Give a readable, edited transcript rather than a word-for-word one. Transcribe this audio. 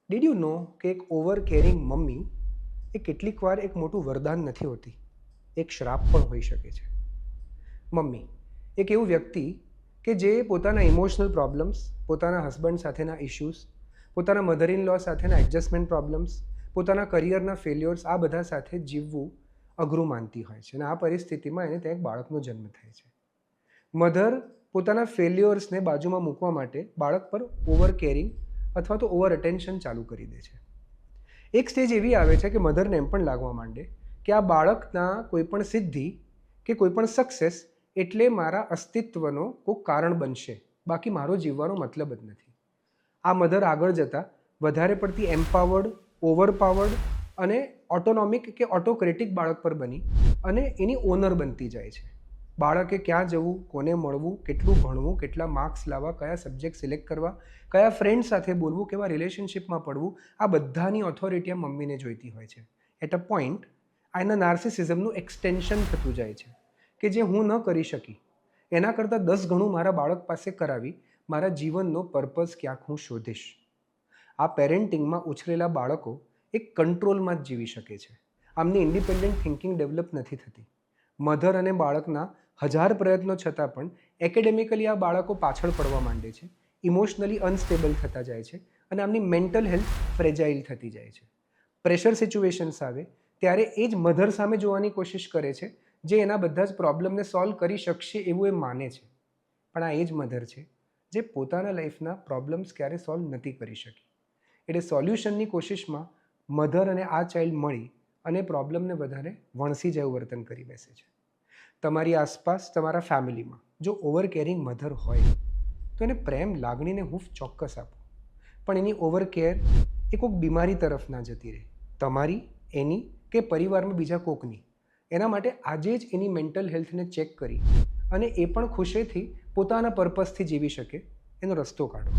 Did you know કે એક over carrying mummy એ કેટલીક વાર એક મોટું વરદાન નથી હોતી, એક શ્રાપ પણ હોઈ શકે છે. મમ્મી એક એવું વ્યક્તિ કે જે પોતાના ઇમોશનલ પ્રોબ્લેમ્સ, પોતાના હસબન્ડ સાથેના ઇશ્યુઝ, પોતાના મધર ઇન લો સાથેના એડજસ્ટમેન્ટ પ્રોબ્લેમ્સ, પોતાના કરિયરના ફેલ્યોર્સ, આ બધા સાથે જીવવું અઘરું માનતી હોય છે. અને આ પરિસ્થિતિમાં એને ત્યાં એક બાળકનો જન્મ થાય છે. મધર પોતાના ફેલ્યોર્સને બાજુમાં મૂકવા માટે બાળક પર ઓવર કેરિંગ અથવા તો ઓવર અટેન્શન ચાલુ કરી દે છે. એક સ્ટેજ એવી આવે છે કે મધરને એમ પણ લાગવા માંડે કે આ બાળકના કોઈ પણ સિદ્ધિ કે કોઈ પણ સક્સેસ એટલે મારા અસ્તિત્વનો કોઈ કારણ બનશે, બાકી મારો જીવવાનો મતલબ જ નથી. આ મધર આગળ જતાં વધારે પડતી એમ્પાવર્ડ, ઓવરપાવર્ડ અને ઓટોનોમિક કે ઓટોક્રેટિક બાળક પર બની અને એની ઓનર બનતી જાય છે. બાળકે ક્યાં જવું, કોને મળવું, કેટલું ભણવું, કેટલા માર્ક્સ લાવવા, કયા સબ્જેક્ટ સિલેક્ટ કરવા, કયા ફ્રેન્ડ સાથે બોલવું, કેવા રિલેશનશિપમાં પડવું, આ બધાની ઓથોરિટી આ મમ્મીને જોઈતી હોય છે. એટ અ પોઈન્ટ આ એના નાર્સિસિઝમનું એક્સટેન્શન થતું જાય છે કે જે હું ન કરી શકી એના કરતાં 10 ગણું મારા બાળક પાસે કરાવી મારા જીવનનો પર્પઝ ક્યાંક હું શોધીશ. આ પેરેન્ટિંગમાં ઉછરેલા બાળકો એક કંટ્રોલમાં જ જીવી શકે છે. આમની ઇન્ડિપેન્ડન્ટ થિંકિંગ ડેવલપ નથી થતી. મધર અને બાળકના 1000 પ્રયત્નો છતાં પણ એકેડેમિકલી આ બાળકો પાછળ પડવા માંડે છે, ઇમોશનલી અનસ્ટેબલ થતા જાય છે અને આમની મેન્ટલ હેલ્થ ફ્રેજાઇલ થતી જાય છે. પ્રેશર સિચ્યુએશન્સ આવે ત્યારે એ જ મધર સામે જોવાની કોશિશ કરે છે જે એના બધા જ પ્રોબ્લેમને સોલ્વ કરી શકશે એવું એ માને છે. પણ આ એ જ મધર છે જે પોતાના લાઈફના પ્રોબ્લેમ્સ ક્યારે સોલ્વ નથી કરી શકી. એટલે સોલ્યુશનની કોશિશમાં મધર અને આ ચાઇલ્ડ મળી અને પ્રોબ્લેમને વધારે વણસી જેવું વર્તન કરી બેસે છે. તમારી આસપાસ, તમારા ફેમિલીમાં જો ઓવર કેરિંગ મધર હોય તો એને પ્રેમ, લાગણીને હૂંફ ચોક્કસ આપો. પણ એની ઓવર કેર એ કોઈક બીમારી તરફ ના જતી રહે, તમારી, એની કે પરિવારમાં બીજા કોકની. એના માટે આજે જ એની મેન્ટલ હેલ્થને ચેક કરી અને એ પણ ખુશીથી પોતાના પર્પઝથી જીવી શકે એનો રસ્તો કાઢો.